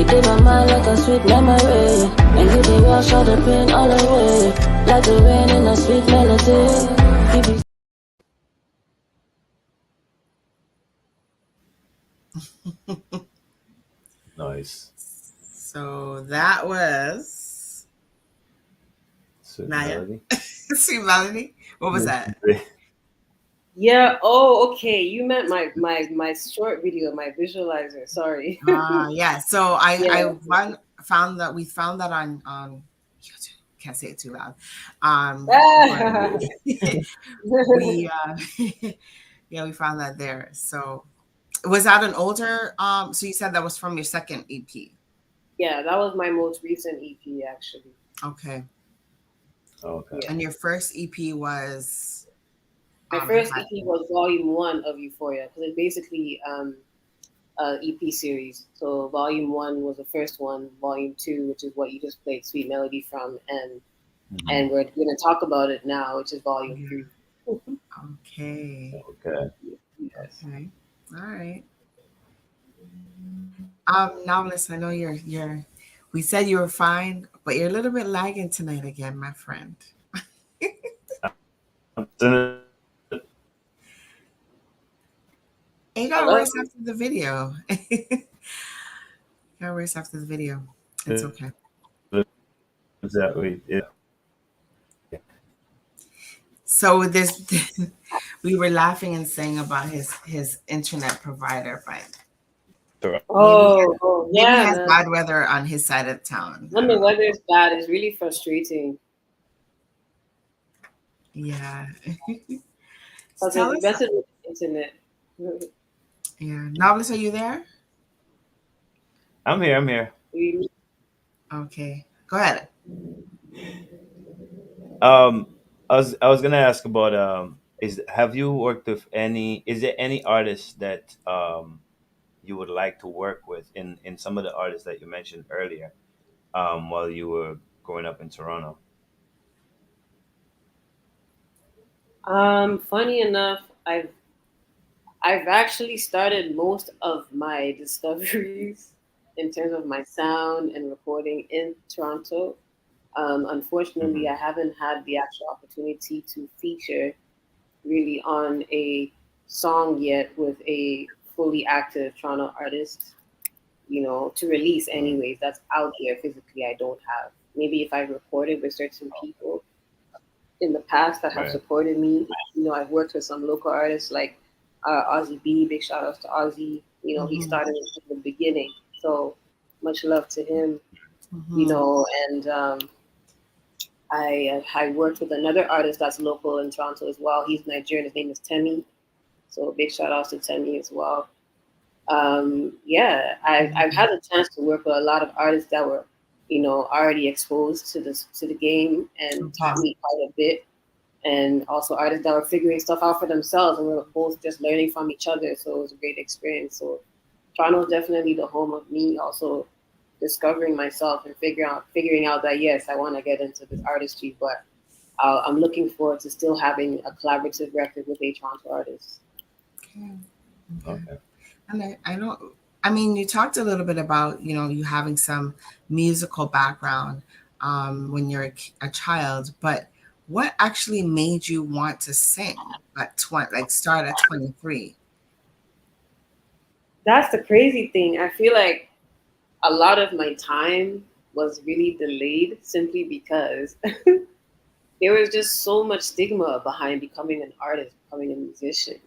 It did my mind like a sweet memory, and you did wash all the pain all away, like the rain in a sweet melody. Nice. So that was Sweet Naya. melody. Sweet Melody. What was that? Yeah. Oh, okay. You meant my short video, my visualizer. Sorry. Yeah. So Yeah. found that we found that on YouTube. Can't say it too loud. Ah. We yeah, we found that there. So was that an older so you said that was from your second EP? Yeah, that was my most recent EP actually. Okay. Okay. Yeah. And your first EP was My first EP was Volume 1 of Euphoria because it's basically EP series. So Volume 1 was the first one. Volume 2, which is what you just played Sweet Melody from, and we're going to talk about it now, which is Volume 3. Okay. Okay. Yes. Okay. All right. Novelist, I know you're we said you were fine, but you're a little bit lagging tonight again, my friend. You got worse after the video. Got worse after the video. It's okay. Exactly. Yeah. So this we were laughing and saying about his internet provider, but maybe he has bad weather on his side of town. When the weather is bad, it's really frustrating. Yeah. Because it's better with the internet. Yeah. Novelist, are you there? I'm here. Okay. Go ahead. I was gonna ask about have you worked with is there any artists that you would like to work with in some of the artists that you mentioned earlier while you were growing up in Toronto? Funny enough, I've actually started most of my discoveries in terms of my sound and recording in Toronto. Unfortunately, I haven't had the actual opportunity to feature really on a song yet with a fully active Toronto artist, to release anyways. That's out there physically. I don't have. Maybe if I've recorded with certain people in the past that have supported me. I've worked with some local artists like Ozzy B. Big shout outs to Ozzy. He started from the beginning. So much love to him. And I worked with another artist that's local in Toronto as well. He's Nigerian. His name is Temi. So big shout outs to Temi as well. I've had the chance to work with a lot of artists that were, already exposed to the game and taught me quite a bit. And also artists that were figuring stuff out for themselves, and we were both just learning from each other. So it was a great experience. So Toronto is definitely the home of me also discovering myself and figuring out that yes, I want to get into this artistry, but I'm looking forward to still having a collaborative record with a Toronto artist. Okay. And I know, you talked a little bit about, you having some musical background when you're a child, but what actually made you want to sing start at 23? That's the crazy thing. I feel like a lot of my time was really delayed simply because there was just so much stigma behind becoming an artist, becoming a musician.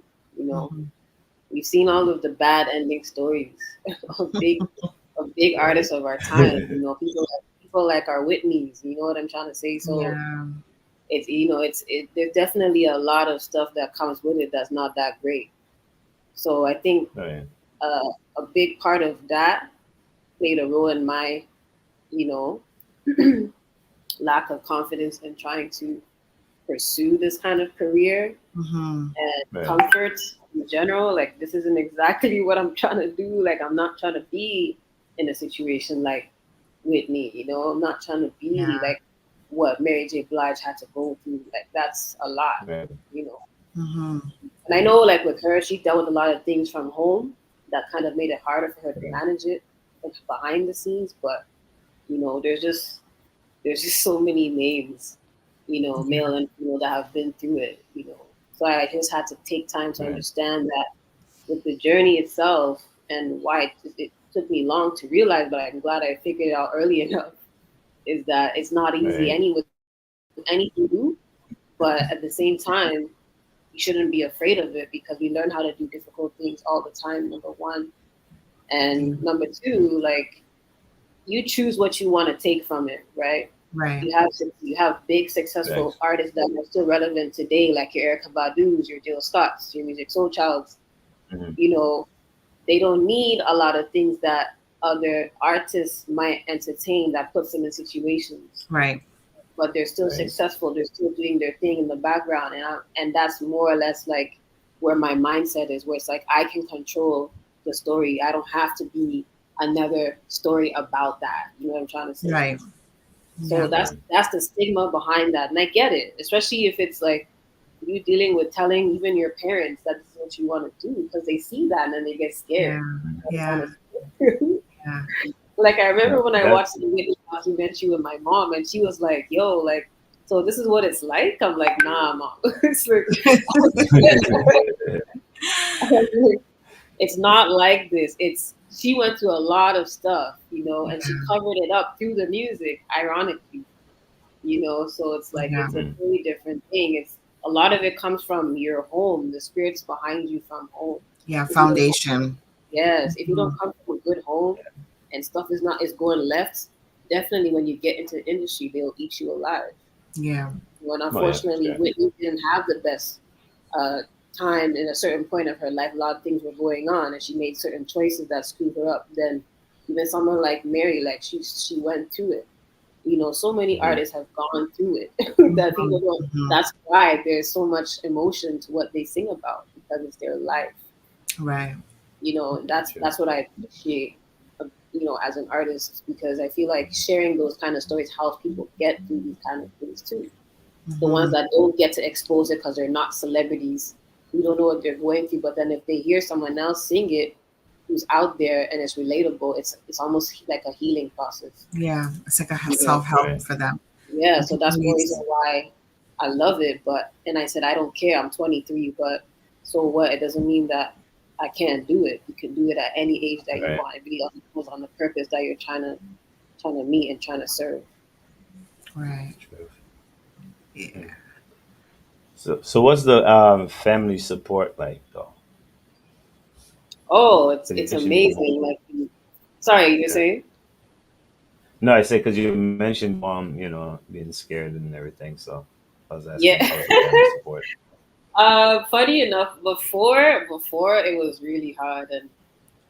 We've seen all of the bad ending stories of big artists of our time. People like our Whitneys. You know what I'm trying to say? So it's there's definitely a lot of stuff that comes with it that's not that great. So I think a big part of that played a role in my, lack of confidence in trying to pursue this kind of career and comfort in general. Like, this isn't exactly what I'm trying to do. Like, I'm not trying to be in a situation like Whitney, I'm not trying to be like what Mary J. Blige had to go through. Like, that's a lot, And I know, like, with her, she dealt with a lot of things from home that kind of made it harder for her to manage it. behind the scenes, but there's just so many names, male and female that have been through it. So I just had to take time to Right. understand that with the journey itself and why it took me long to realize, but I'm glad I figured it out early enough, is that it's not easy Right. with anything you do, but at the same time, you shouldn't be afraid of it because we learn how to do difficult things all the time, number one. And number two, like, you choose what you want to take from it, right? Right. You have big successful Thanks. artists that are still relevant today, like your Erica Badu's, your Jill Scott's, your Music Soul Child's. Mhm. You know, they don't need a lot of things that other artists might entertain that puts them in situations, Right. but they're still Right. successful. They're still doing their thing in the background, and that's more or less like where my mindset is, where it's like I can control the story. I don't have to be another story about that. You know what I'm trying to say? Right. So Yeah. that's the stigma behind that, and I get it, especially if it's like you dealing with telling even your parents that this is what you want to do because they see that and then they get scared. Yeah. Kind Yeah. of Yeah. like I remember No, when I that. watched the Whitney documentary with my mom, and she was like, "Yo, like, so this is what it's like." I'm like, "Nah, mom." It's like, it's not like this. It's she went through a lot of stuff, and she covered it up through the music, ironically. So it's like Yeah. it's a Mm. really different thing. It's a lot of it comes from your home, the spirits behind you from home. Yeah. If you don't, Foundation. yes, if you don't Mhm. come from a good home and stuff is going left, definitely when you get into the industry, they'll eat you alive. Yeah. And Oh yeah, for unfortunately, sure. Whitney didn't have the best uh, time in a certain point of her life. A lot of things were going on, and she made certain choices that screwed her up. Then even someone like Mary, like she went through it. So many Hmm. artists have gone through it that people Mhm. don't. Mhm. That's why there's so much emotion to what they sing about because it's their life. Right. And that's Sure. that's what I appreciate, as an artist because I feel like sharing those kind of stories helps people get through these kind of things too. The ones Mhm. that don't get to expose it because they're not celebrities, we don't know what they're going through. But then if they hear someone else sing it, who's out there and it's relatable, it's almost like a healing process. Yeah. It's like a You know, self-help Right. for them. yeah. And So people that's one need reason to. why I love it. And I said I don't care. I'm 23, but so what? It doesn't mean that I can't do it. You can do it at any age that you Right. want. It really all depends on the purpose that you're trying to meet and trying to serve. Right. True. Mm. Yeah. So what's the family support like though? Oh, it's Because you it's mentioned your mom. amazing. Like, sorry, you're Yeah. saying? No, I say because you mentioned your mom, being scared and everything. So I was asking, Yeah. how was the family support? Funny enough, before it was really hard, and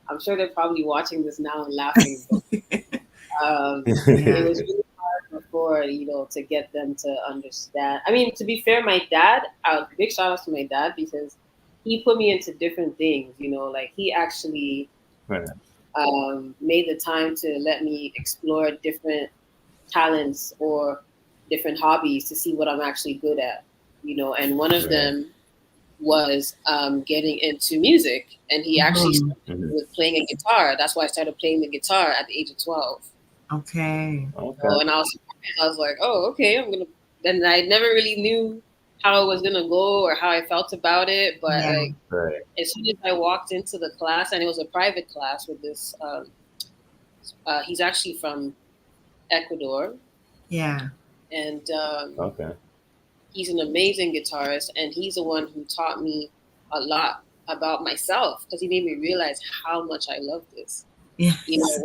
I'm sure they're probably watching this now and laughing. But it Yeah. was really hard before, to get them to understand. I mean, to be fair, my dad, big shout out to my dad because he put me into different things. Like he actually Right. made the time to let me explore different talents or different hobbies to see what I'm actually good at. And one of Right. them was getting into music, and he actually Mhm. started Hmm. with playing a guitar. That's why I started playing the guitar at the age of 12. Okay. Okay. And I was like, oh, okay, I'm gonna. Then I never really knew how it was gonna go or how I felt about it, but Yeah. like Right. as soon as I walked into the class, and it was a private class with this, he's actually from Ecuador, Yeah. and Okay. he's an amazing guitarist, and he's the one who taught me a lot about myself because he made me realize how much I love this. Yes.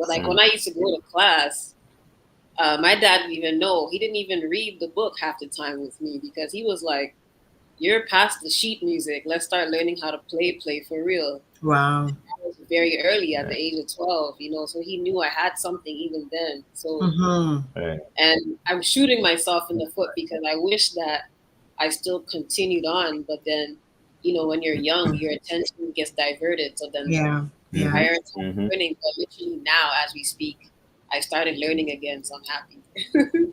Like Mm. when I used to go to class, my dad didn't even know. He didn't even read the book half the time with me because he was like, "You're past the sheet music. Let's start learning how to play for real." Wow. I was very early at the Right. age of 12, so he knew I had something even then. So, Mhm. Right. and I'm shooting myself in the foot because I wish that I still continued on, but then, when you're young, your attention gets diverted. So then Yeah. Yeah. Hmm. prior to Hmm. learning, but literally now as we speak, I started learning again, so I'm happy.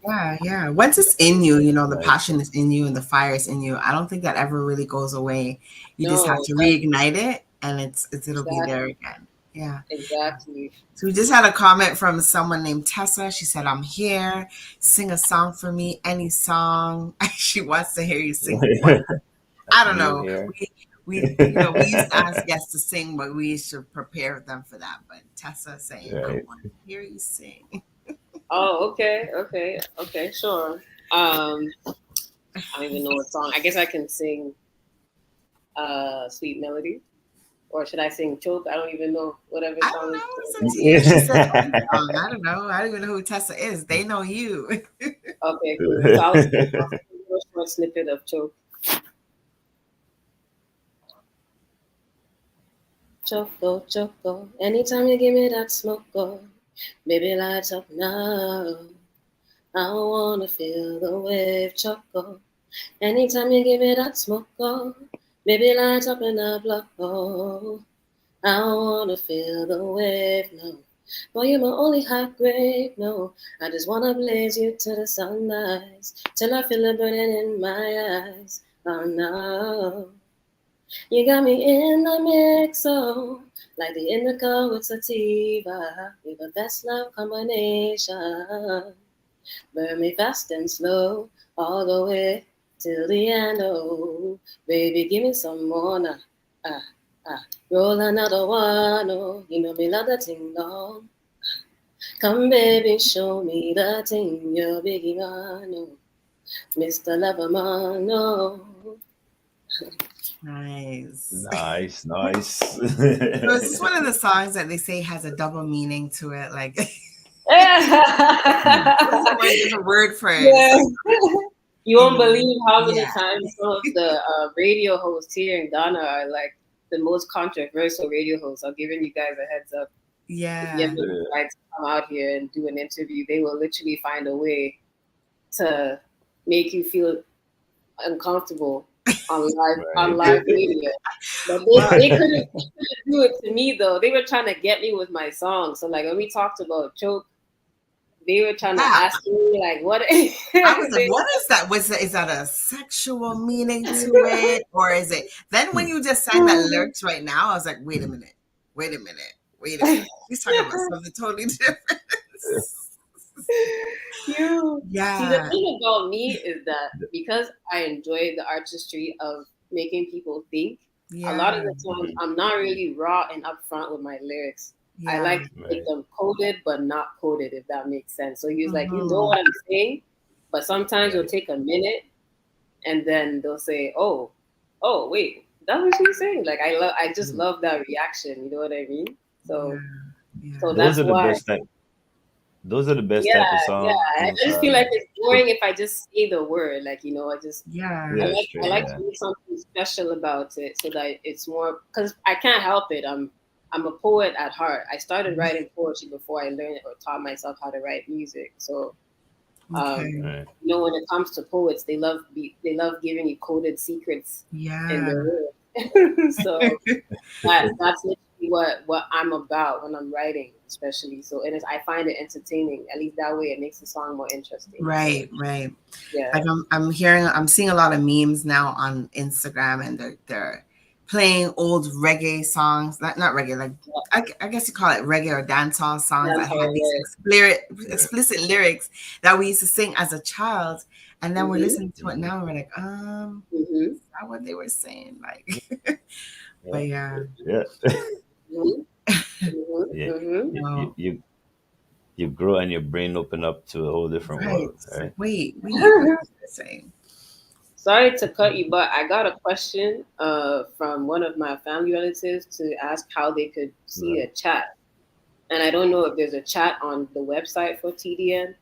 Yeah. Yeah. Once it's in you, the Nice. passion is in you and the fire is in you. I don't think that ever really goes away. You just have No, to reignite it, and it'll be there exactly. again. Yeah. Exactly. So we just had a comment from someone named Tessa. She said, "I'm here. Sing a song for me. Any song." She wants to hear you sing one. I don't New know. here. We used to ask guests to sing, but we used to prepare them for that. But Tessa saying, "I Right. want to hear you sing." Oh, okay, sure. I don't even know what song. I guess I can sing Sweet Melody. Or should I sing Choke? I don't even know. Whatever I don't song. know. It's up to you. She said any song. I don't know. I don't even know who Tessa is. They know you. Okay, cool. So I'll sing a short snippet of Choke. Choco, choco. Anytime you give me that smoke, oh, baby, lights up now. I wanna feel the wave, choco. Anytime you give me that smoke, oh, baby, lights up in the block, oh. I wanna feel the wave, no. Boy, you're my only hot grade, no. I just wanna blaze you to the sunrise, till I feel it burning in my eyes. Oh no. You got me in the mix, oh, like the indica with sativa. You're the best love combination. Burn me fast and slow, all the way till the end, oh. Baby, give me some more now. Ah, roll another one, oh. You know me love the thing, no. Come, baby, show me the thing you're big on, oh. Mr. Loverman, no. Nice. Nice, nice. So is this one of the songs that they say has a double meaning to it? Like, there's a word for it. Yeah. You won't believe how many Yeah. times some of the radio hosts here in Ghana are like the most controversial radio hosts. I'm giving you guys a heads up. If you Yeah. ever decide to come out here and do an interview, they will literally find a way to make you feel uncomfortable on live media. But they couldn't do it to me though. They were trying to get me with my song. So like when we talked about Choke, they were trying to ask me like what I was like, what is that? Is that a sexual meaning to it? Or is it then when you just sang that lyrics right now, I was like, wait a minute. He's talking about something totally different. Yeah. See, the thing about me is that because I enjoy the artistry of making people think, a lot of the times I'm not really raw and upfront with my lyrics. I like to make them coded but not coded, if that makes sense. So he's like, you know what I'm saying, but sometimes it'll take a minute and then they'll say, oh, wait, that's what she's saying. Like I just love that reaction, you know what I mean? So so Those that's are the why. best type. Those are the best type of songs. I just feel like it's boring if I just say the word. Like, you know, I like to do something special about it so that it's more, because I can't help it. I'm a poet at heart. I started writing poetry before I learned or taught myself how to write music. So, you know, when it comes to poets, they love giving you coded secrets in their word. So that's literally what I'm about when I'm writing, especially. So I find it entertaining. At least that way, it makes the song more interesting. Right. Yeah. Like I'm seeing a lot of memes now on Instagram, and they're playing old reggae songs. Not reggae, like I guess you call it reggae or dancehall songs that have these explicit lyrics that we used to sing as a child, and then we're listening to it now and we're like, is that what they were saying? Like, but yeah. You grow and your brain open up to a whole different world, right? Wait, what are saying? Sorry to cut you, but I got a question from one of my family relatives to ask how they could see a chat. And I don't know if there's a chat on the website for TDN,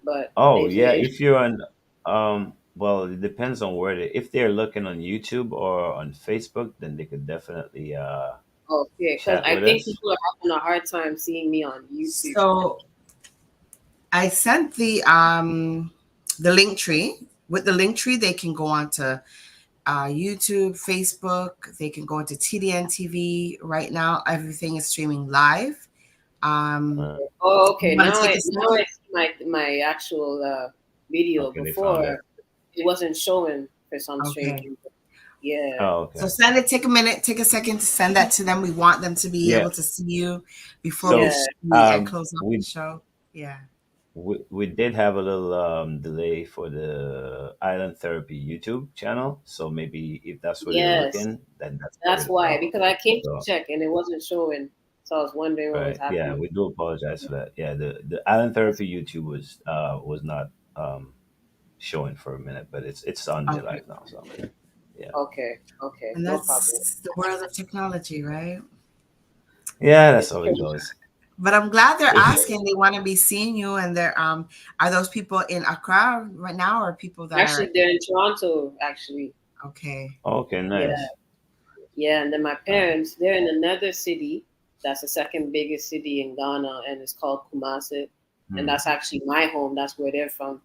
but if you're on well, it depends on where if they're looking on YouTube or on Facebook, then they could definitely because I think people are having a hard time seeing me on YouTube. So I sent the link tree. With the link tree, they can go on to YouTube, Facebook. They can go into TDN TV right now. Everything is streaming live. Okay. Now I see my actual video. Before it wasn't showing for some strange reason. Yeah. Oh, okay. So send it. Take a minute. Take a second to send that to them. We want them to be Yeah. able to see you before So, we close off the we show. Yeah. we did have a little delay for the Island Therapy YouTube channel. So maybe if that's what you're Yes. looking, then that's probably That's the why, problem. because I came to So, check and it wasn't showing. So I was wondering what was right. Yeah, happening. we do apologize for that. Yeah, the Island Therapy YouTube was not showing for a minute, but it's on the Okay. live now. So yeah. Okay. Okay. And No problem. that's the world of technology, right? Yeah, that's It's how it crazy. goes. But I'm glad they're asking. They want to be seeing you, and they're are those people in Accra right now, or people that Actually, are they're in Toronto, actually. okay? Okay, Yeah. nice. Yeah. And then my Nice. parents, they're in another city. That's the second biggest city in Ghana, and it's called Kumasi. And Hmm. that's actually my home. That's where they're from.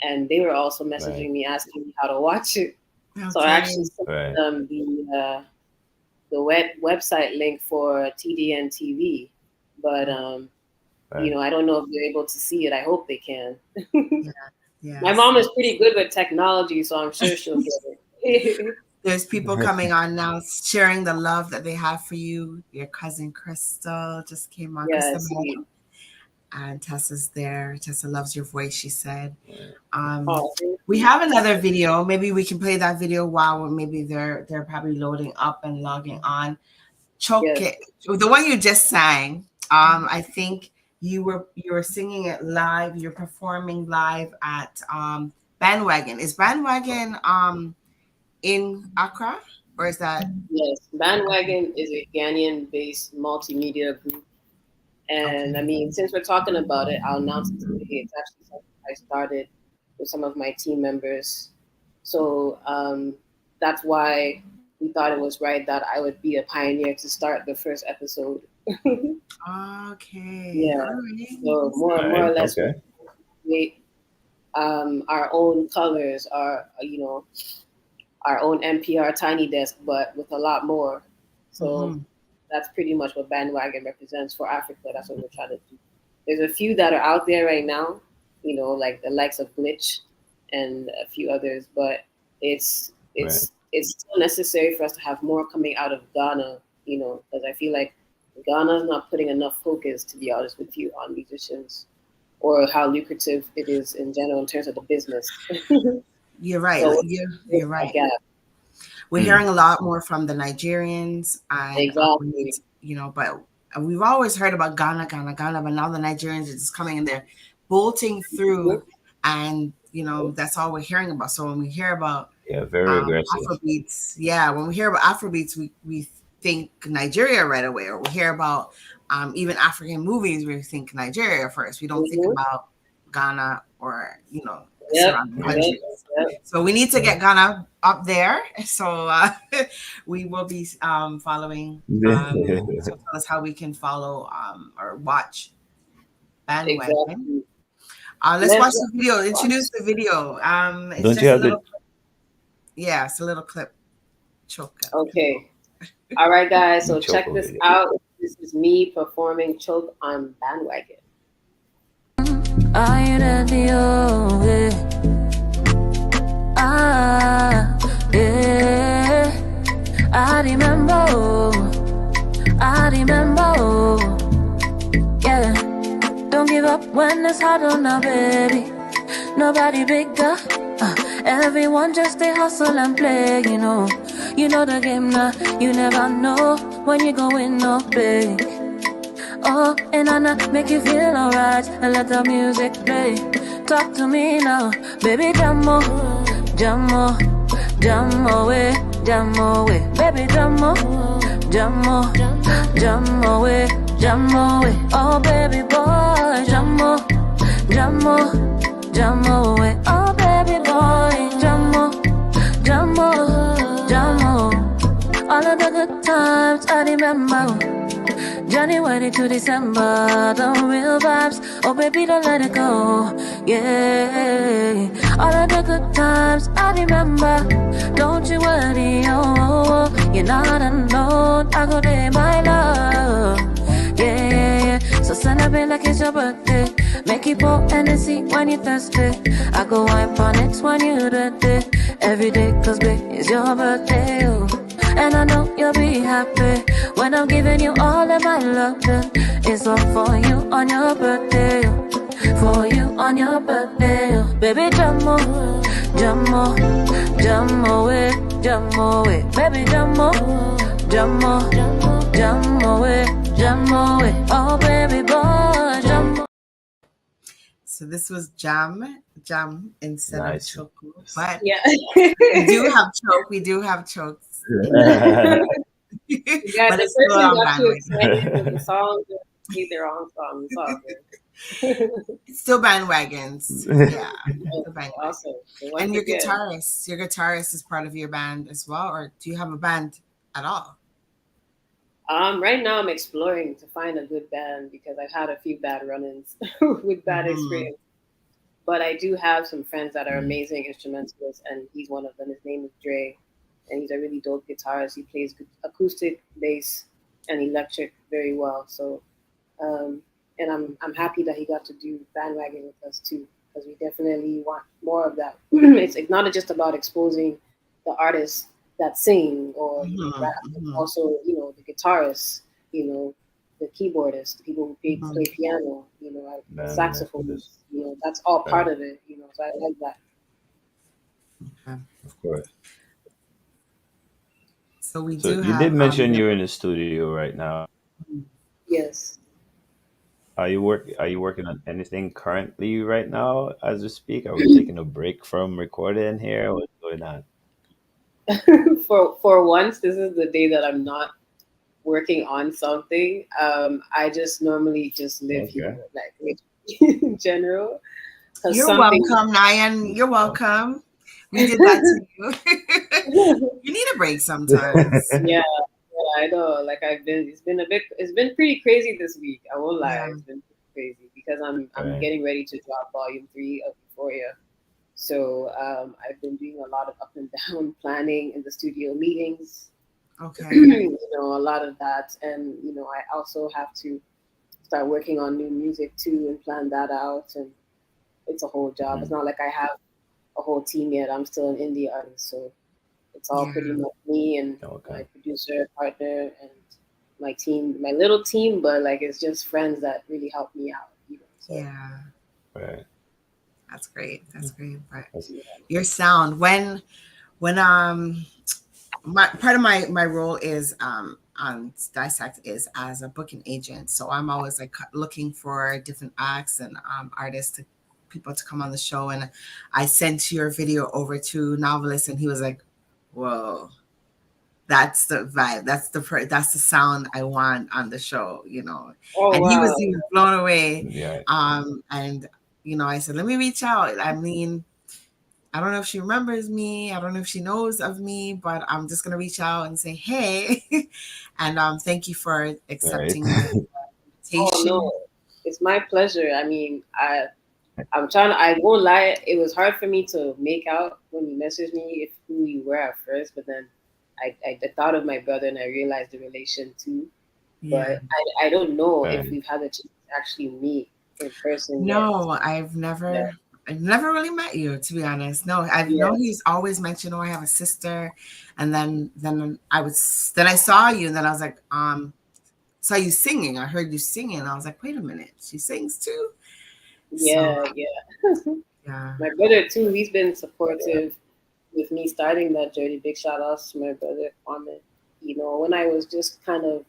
And they were also Right. messaging me asking me how to watch it. So I Okay. actually sent Right. them the website link for TDN TV, but Right. I don't know if they're able to see it. I hope they can. Yeah. My mom is pretty good with technology, so I'm sure she'll get it. There's people coming on now sharing the love that they have for you. Your cousin Crystal just came on. Yeah, Crystal see. and Tessa's there. Tessa loves your voice, she said. Oh, We have another video. Maybe we can play that video while maybe they're probably loading up and logging on. Choke yes. it. The one you just sang. I think you were singing it live. You're performing live at Bandwagon. Is Bandwagon in Accra, or is that? Yes, Bandwagon is a Ghanaian-based multimedia group, and Okay. I mean, since we're talking about it, I'll announce it today. It's actually something I started with some of my team members, so that's why we thought it was right that I would be a pioneer to start the first episode. Okay. Yeah. All right. So more All or right. less, Okay. we our own colors are our own NPR Tiny Desk, but with a lot more. So that's pretty much what Bandwagon represents for Africa. That's what we're trying to do. There's a few that are out there right now, like the likes of Glitch and a few others, but it's still necessary for us to have more coming out of Ghana, because I feel like Ghana is not putting enough focus, to be honest with you, on musicians or how lucrative it is in general in terms of the business. You're right. So you're right. gap. We're hearing a lot more from the Nigerians, and Exactly. But we've always heard about Ghana, but now the Nigerians are just coming in there, bolting through, and that's all we're hearing about. So when we hear about very aggressive. Afrobeats, when we hear about Afrobeats, we think Nigeria right away, or we hear about even African movies, we think Nigeria first. We don't think about Ghana or surrounding countries. Yep. So we need to get Ghana up there. So we will be following. So tell us how we can follow or watch Bandwagon. Exactly. Let's watch the video. Introduce the video. It's Don't just you have a little clip. Yeah, it's a little clip. Choke. Okay. All right, guys. So check this video. out. This is me performing Choke on Bandwagon. I remember, yeah. Don't give up when it's hard on now, baby. Nobody bigger. Everyone just stay hustle and play, You know the game now. You never know when you going up big. Oh, and I'ma make you feel alright and let the music play. Talk to me now, baby, jam away, baby, jam away, oh baby boy, jam away, oh baby boy, jam all of the good times I remember. January to December, the real vibes. Oh baby, don't let it go. Yeah, all of the good times I remember. Don't you worry, oh, you're not alone. I go there, my love. Yeah. So celebrate like it's your birthday. Make it pour Hennessy when you thirsty. I go wine on it when you dirty. Every day, cause babe, it's your birthday, oh. And I know you'll be happy when I'm giving you all of my loving. It's all for you on your birthday, oh. For you on your birthday, oh. Baby, jammo, jammo, jammo it, jammo it. Baby, jammo, jammo, jammo it, jammo it. Oh, baby boy, jammo. So this was jam instead of Nice. choco, but Yeah. we do have choke. We do have chokes, Yeah, but the it's still person on got too bandwagon. excited with the song, just played their own song. It's all good. It's still bandwagons. Yeah, Oh, still bandwagons. awesome. So once And your again, guitarist is part of your band as well, or do you have a band at all? right now I'm exploring to find a good band because I've had a few bad run-ins with bad experience. But I do have some friends that are amazing instrumentalists, and he's one of them. His name is Dre, and he's a really dope guitarist. He plays acoustic, bass, and electric very well. So, and I'm happy that he got to do bandwagon with us too, because we definitely want more of that. It's not just about exposing the artists that sing or rap, but also the guitarists, the keyboardists, the people who play piano, saxophones, that's all part of it, so I like that. Of course. So we So do you did have mention you're in the studio right now. Yes. Are you working on anything currently right now as we speak? Are we taking a break from recording here? What's going on? For once, this is the day that I'm not working on something. I just normally just live here, Okay. like in general. You're welcome, Nayan. You're welcome. We did that to you. You need a break sometimes. Yeah, I know. Like it's been pretty crazy this week. I won't lie, Yeah. it's been crazy because I'm Right. getting ready to drop volume 3 of Euphoria. So I've been doing a lot of up and down planning in the studio meetings. Okay. A lot of that, and I also have to start working on new music too and plan that out. And it's a whole job. It's not like I have a whole team yet. I'm still an indie artist, so it's all pretty Yeah. much me and my Okay. producer partner and my team, my little team, but like it's just friends that really help me out. So, Yeah. Right. That's great. That's great. But That's- your sound when part of my role is on Dissect is as a booking agent. So I'm always like looking for different acts and artists people to come on the show. And I sent your video over to Novelist, and he was like, "Whoa, that's the vibe. That's the sound I want on the show." oh And he was wow, blown away. Yeah. And I said, "Let me reach out." I mean, I don't know if she remembers me. I don't know if she knows of me, but I'm just gonna reach out and say, "Hey," and thank you for Right. accepting the oh invitation. no, it's my pleasure. I mean, I'm trying to, I won't lie, it was hard for me to make out when you messaged me if who you were at first, but then I thought of my brother and I realized the relation too. Yeah. But I don't know if Right. we've had a chance to actually meet in person yet. No, I've never really met you, to be honest. No, I've known he's always mentioned, "Oh, I have a sister," and then I saw you, and then I was like, saw you singing. I heard you singing, and I was like, wait a minute, she sings too. Yeah, So, yeah. My brother too, he's been supportive with me starting that journey. Big shout outs to my brother Kwame. When I was just kind of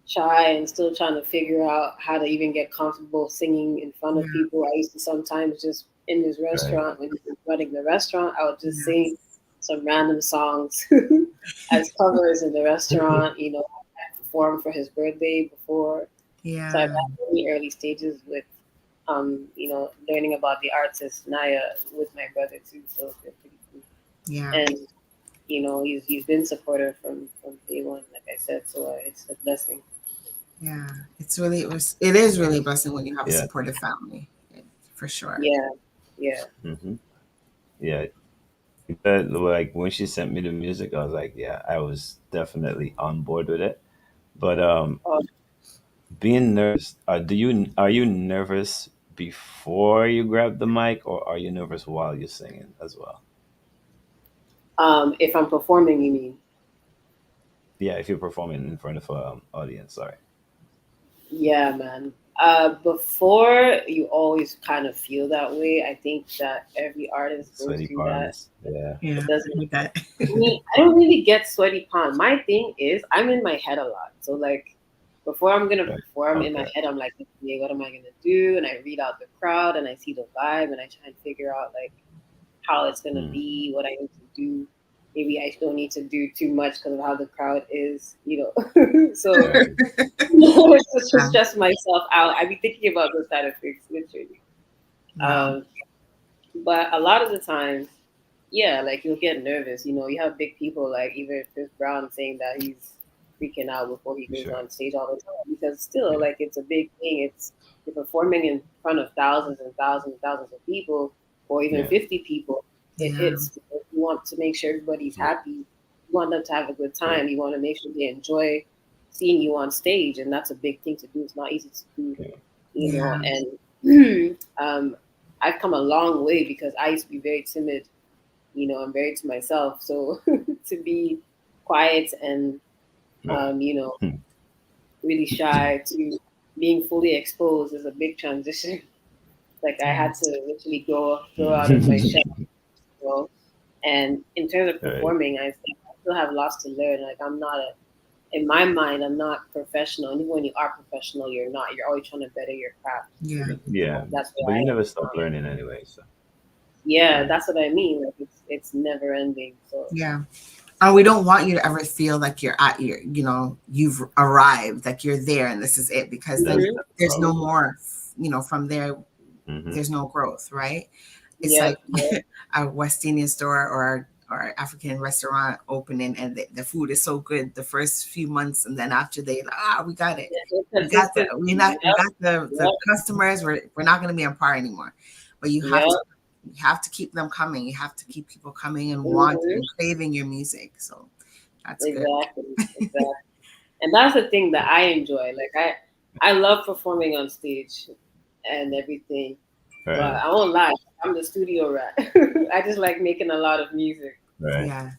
shy and still trying to figure out how to even get comfortable singing in front of people, I used to sometimes just in his restaurant, when he was running the restaurant, I would just sing some random songs as covers in the restaurant. I performed for his birthday before. Yeah. So I've had really early stages with learning about the artist Naya with my brother too. So it's been pretty cool. Yeah. And he's been supportive from day one, like I said. So it's a blessing. Yeah, it is really a blessing when you have a Yeah. supportive family, for sure. Yeah. Mm-hmm. Yeah. Like when she sent me the music, I was like, yeah, I was definitely on board with it. But Oh, being nervous, are you nervous before you grab the mic, or are you nervous while you're singing as well? If I'm performing, you mean? Yeah, if you're performing in front of audience, sorry. Yeah, man. Before you always kind of feel that way. I think that every artist goes Sweaty through that. palms. Yeah. Yeah, It doesn't. with that. I mean, I don't really get sweaty palms. My thing is, I'm in my head a lot. So like, before I'm gonna Right. perform in my Okay. head, I'm like, okay, what am I gonna do? And I read out the crowd and I see the vibe and I try and figure out like how it's gonna Mm. be, what I need to do. Maybe I don't need to do too much because of how the crowd is, so Right. just to Yeah. stress myself out. I be thinking about those kind of things literally. Wow. Um, but a lot of the times, yeah, like you'll get nervous. You have big people like even Chris Brown saying that he's freaking out before he goes Sure. on stage all the time because still, Yeah. like, it's a big thing. You're performing in front of thousands and thousands and thousands of people, or even Yeah. 50 people. It Yeah. hits. You want to make sure everybody's Yeah. happy. You want them to have a good Yeah. time. You want to make sure they enjoy seeing you on stage, and that's a big thing to do. It's not easy to do, Yeah. Yeah. and I've come a long way because I used to be very timid. I'm very to myself. So to be quiet and, Right. Hmm. really shy to being fully exposed is a big transition. Like I had to literally grow out of my shell. You know? And in terms of Right. performing, I think I still have lots to learn. Like in my mind, I'm not professional. And even when you are professional, you're not. You're always trying to better your craft. Yeah. Yeah. That's But where you I never am stop now. learning anyway. So Yeah, right. that's what I mean. Like it's never ending. So Yeah. And we don't want you to ever feel like you've arrived, like you're there and this is it, because then That's the there's no problem. more, from there, Mm-hmm. there's no growth, right? It's yep, like a West Indian store or African restaurant opening and the food is so good the first few months, and then after we got it. We got the consistency. we not we Yep, got the yep, customers. We're not going to be on par anymore, but you yep. have to keep them coming. You have to keep people coming and wanting Mhm. and craving your music. So that's good. Exactly. And that's the thing that I enjoy. Like I love performing on stage and everything, but Right. I won't lie, I'm the studio rat. I just like making a lot of music. Right. Yeah.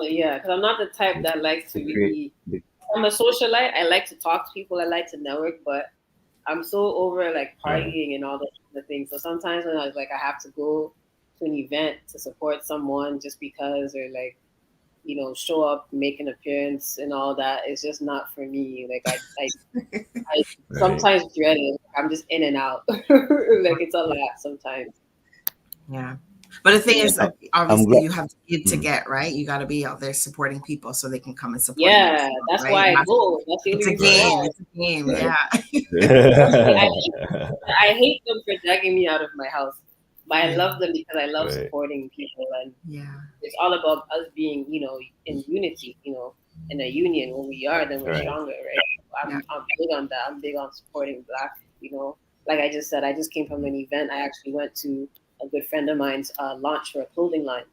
Yeah, because I'm not the type The, that likes to the create. really. The, I'm a socialite. I like to talk to people. I like to network, but I'm so over like right. partying and all those kind of things. So sometimes when I was like, I have to go to an event to support someone just because, or like, show up, make an appearance, and all that. It's just not for me. Like I Right. sometimes dread it. I'm just in and out. Like it's a lot sometimes. Yeah. But the thing Yeah. is, like, I'm obviously, glad. you have to give to Mm. get, right? You got to be out there supporting people so they can come and support you, Yeah, that's right? why And I go. That's the only it's a reason Right. game. why. It's a game. Right. Yeah. Trust me, I hate them for dragging me out of my house. But I Yeah. love them because I love Right. supporting people, and Yeah. it's all about us being, in unity, in a union. When we are, then we're Right. stronger, right? Yeah. I'm big on that. I'm big on supporting Black, Like I just said, I just came from an event. I actually went to a good friend of mine's launch for a clothing line,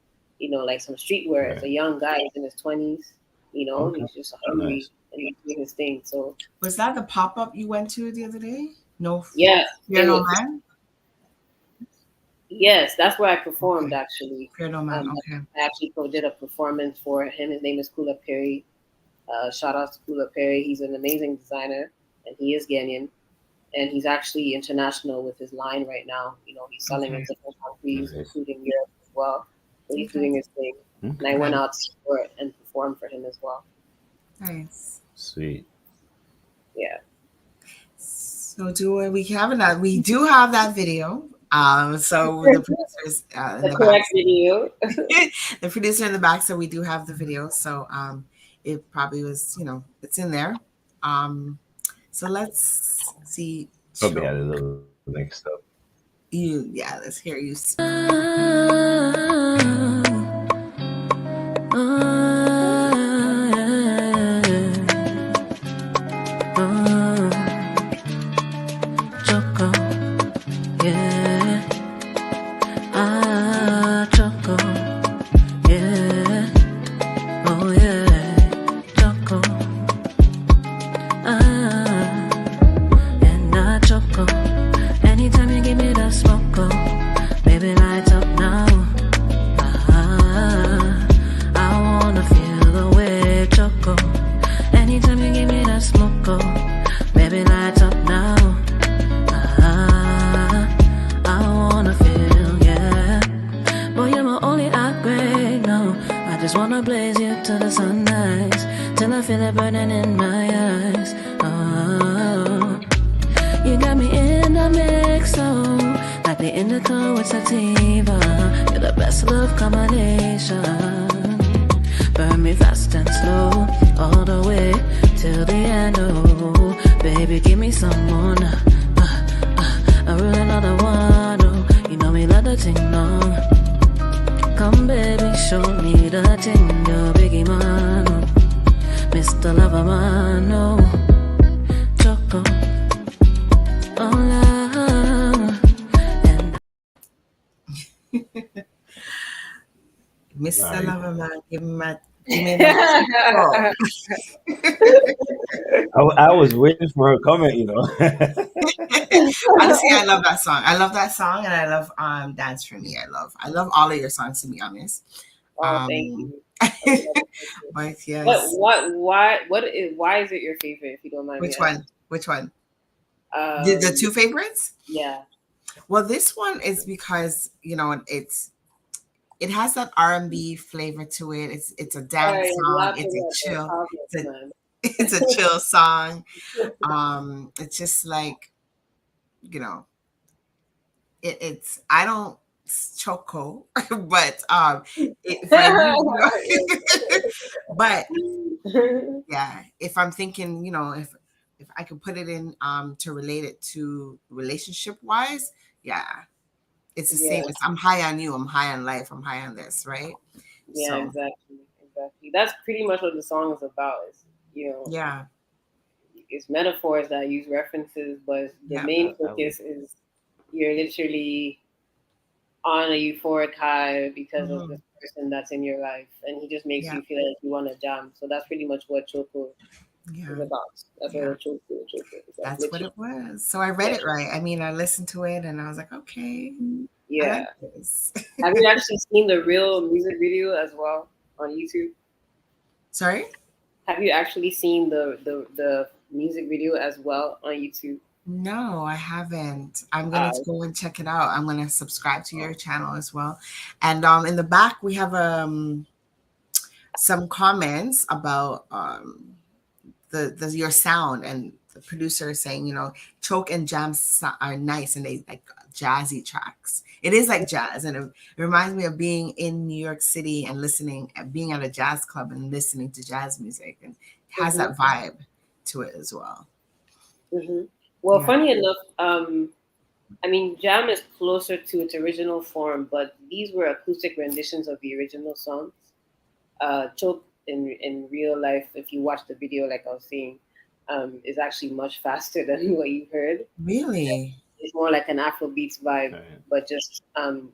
like some streetwear. It's Right. a young guy, he's in his 20s, Okay. he's just hungry Nice. and he's doing his thing. So, Was that the pop up you went to the other day? No, yeah, Fear it No was, Man. yes, that's where I performed Okay. actually. Fear No Man. Okay. I actually did a performance for him. His name is Kula Perry. Shout out to Kula Perry. He's an amazing designer, and he is Ghanaian. And he's actually international with his line right now. He's selling in Okay. different countries, Nice. including Europe as well. So he's Okay. doing his thing. And I Okay. went out to support and perform for him as well. Nice. Sweet. Yeah. So we do have that video. So the producers in The the back, correct video. the producer in the back, so we do have the video. So it probably was, it's in there. So let's see. Probably had a little mixed up. Let's hear you. Choco, yeah. Choco, yeah. Oh yeah, Choco. And choco. Anytime you give me just wanna blaze you to the sunrise till I feel it burning in my eyes. Oh, you got me in the mix, oh, like the indica with sativa. You're the best love combination. Burn me fast and slow, all the way till the end. Oh, baby, give me some more now. I really another one. Oh, you know me love the ting long. Come, baby, show me the ting, your biggie man. Oh, Mr. Lover man, oh, Choco, oh love, and Mr. Right. Loverman, give me that. Oh. I was waiting for her comment, you know. Honestly, I love that song. I love that song, and I love Dance for Me. I love all of your songs, to be honest. Oh, thank Um, you. That's what I but yes, why is it your favorite, if you don't mind me which asking? one? Which one? The Um, two favorites? yeah. Well, this one is because it has that R&B flavor to it. It's a dance Sorry, I'm song. laughing It's a at the chill. comments, It's a man. it's a chill song. It's just like you know, it's I don't choco, but if I need, but yeah, if I'm thinking, if I could put it in to relate it to relationship wise, yeah, it's the Yeah, same. It's I'm high on you, I'm high on life, I'm high on this, right? yeah, So exactly. That's pretty much what the song is about. Is you know, yeah, it's metaphors that use references, but the yeah, main I would. focus is you're literally on a euphoric high because of hmm this person that's in your life, and he just makes yeah, you feel like you want to jam. So that's pretty much what Choco is yeah, about. That's yeah. what Choco is like, That's what literally. it was. So I read Yeah, it right. I mean, I listened to it and I was like, okay, I like yeah. this. Have you actually seen the real music video as well on YouTube? Sorry? Have you actually seen the music video as well on YouTube? No, I haven't. I'm gonna Uh, go and check it out. I'm gonna subscribe to your Oh, channel as well. And in the back we have some comments about the your sound, and the producer is saying, choke and jams are nice and they like jazzy tracks. It is like jazz, and it reminds me of being in New York City and listening, being at a jazz club and listening to jazz music, and it has mhm, that vibe to it as well. mhm. Well, Yeah, funny enough, I mean, jam is closer to its original form, but these were acoustic renditions of the original songs. Choke in real life, if you watch the video, like I was saying, is actually much faster than what you heard. really. It's more like an Afrobeats vibe, right. but just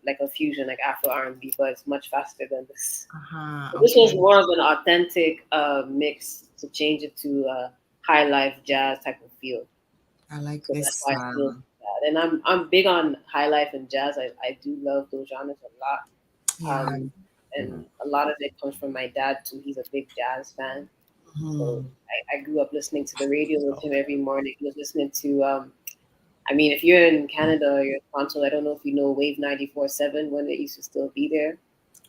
like a fusion, like Afro R&B, but it's much faster than this. Uh-huh. But this was Okay. more of an authentic mix to change it to a high life jazz type of feel. I like So that's this. why I feel that. And I'm big on high life and jazz. I do love those genres a lot. Yeah. Hmm. And a lot of it comes from my dad too. He's a big jazz fan. So Hmm. I grew up listening to the radio with him Okay. every morning. He was listening to I mean, if you're in Canada or you're in Toronto, I don't know if you know Wave 94.7 when it used to still be there.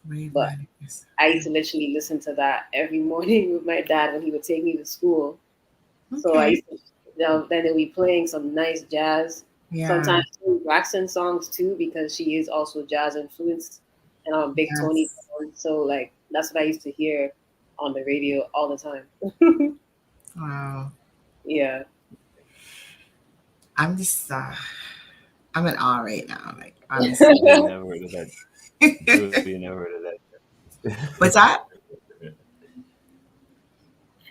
Wave But 90s. I used to literally listen to that every morning with my dad when he would take me to school. So I Okay. used to, then they'll be playing some nice jazz, Yeah. sometimes Braxton songs too, because she is also jazz influenced, and I'm a big Tony Yes. fan. So like that's what I used to hear on the radio all the time. Wow. Yeah. I'm just I'm in awe right now, like Julie honestly. never heard of that. Julie never heard of What's that. that?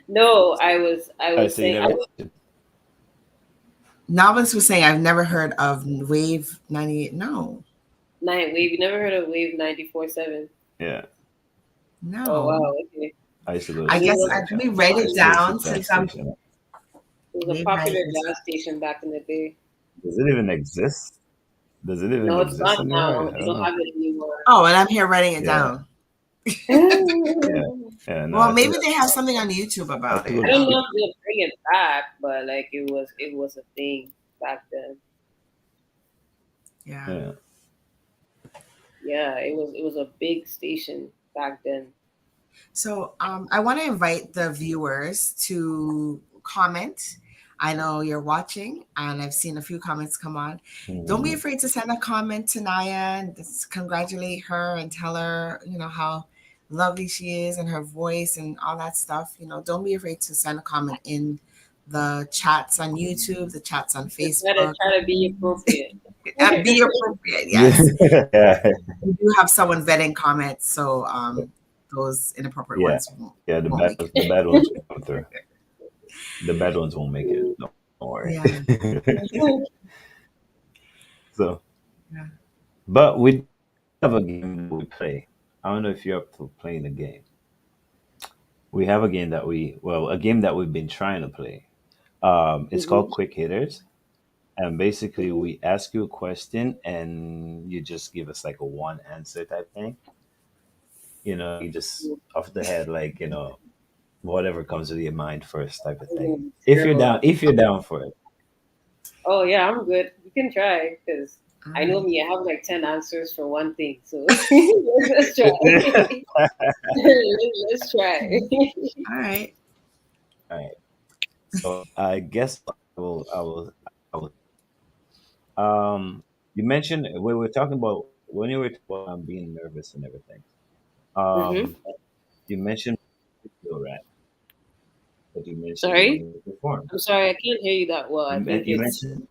No, I I was say you saying never. Novice was saying I've never heard of Wave 98. No. Night Wave. You never heard of Wave 94.7? Yeah, Oh No. wow, okay. I used to go I I to guess mean, that let me channel. write I it still see down that since I'm station. it was a Wave popular 90s. jazz station back in the day. Does it even exist? Does it even No, it's exist not anymore? now. I They don't don't know. have it anymore. Oh, and I'm here writing it Yeah, down. yeah, yeah. No, Well, I maybe think they have something on YouTube I have about to it. go I to don't see. know if they'll bring it back, but like it was a thing back then. Yeah. Yeah, Yeah, it was a big station back then. So I want to invite the viewers to comment. I know you're watching, and I've seen a few comments come on. Don't be Mhm. afraid to send a comment to Naya and just congratulate her and tell her, how lovely she is and her voice and all that stuff. Don't be afraid to send a comment in the chats on YouTube, the chats on Just gotta Facebook. try to be appropriate. Be appropriate, yes. Yeah, We do have someone vetting comments, so those inappropriate yeah, ones won't, yeah. won't make it. The bad ones will come through. The bad ones won't make it. Don't worry. Yeah. So, Yeah. but we have a game that we play. I don't know if you're up to playing a game. We have a game that a game that we've been trying to play. It's Mhm, called Quick Hitters, and basically mhm. we ask you a question and you just give us like a one answer type thing. You just off the head, like whatever comes to your mind first type of I'm thing. gonna be terrible. If you're down for it. Oh yeah, I'm good. We can try because All I know right. me. I have like 10 answers for one thing, so let's try. Let's try. All right. All right. So I guess I will. You mentioned we were talking about when you were talking about being nervous and everything. Hmm. Um, you mentioned right, but you mentioned Sorry, wanting to perform. I'm sorry. I can't hear you that well. I think You it's mentioned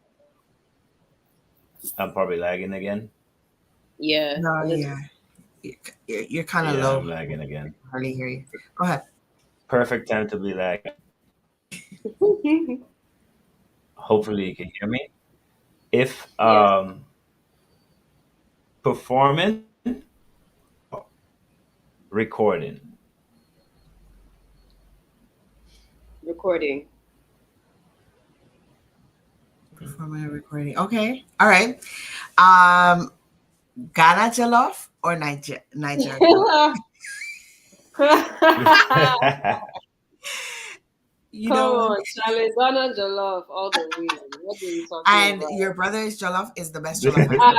I'm probably lagging again. yeah, No, a little. yeah. You're kind of Yeah, low. I'm lagging again. Hardly hear you. Go ahead. Perfect time to be lagging. Hopefully you can hear me. If Yes, performing, recording. recording. Performing and recording. Okay. All right. Um, Ghana jollof or Niger jollof? You Come know, on, Charlie, Ghana Jollof all the way. What are you talking and about? your brother's jollof is the best jollof I've Ah, ever.